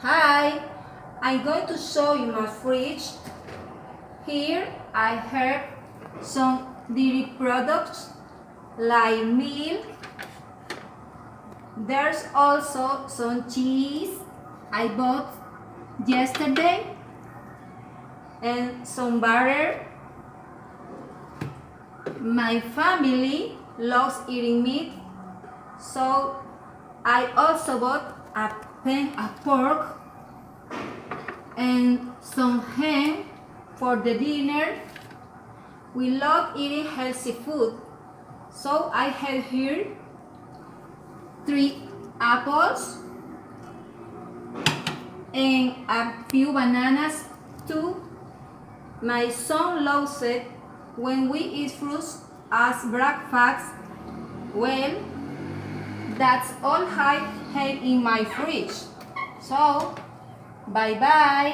Hi, I'm going to show you my fridge. Here I have some dairy products like milk. There's also some cheese I bought yesterday and some butter. My family loves eating meat, so I also bought a pan of pork and some ham for the dinner. We love eating healthy food, so I have here 3 apples and a few bananas too. My son loves it when we eat fruits as breakfast. Well, that's all I have in my fridge. So, bye bye.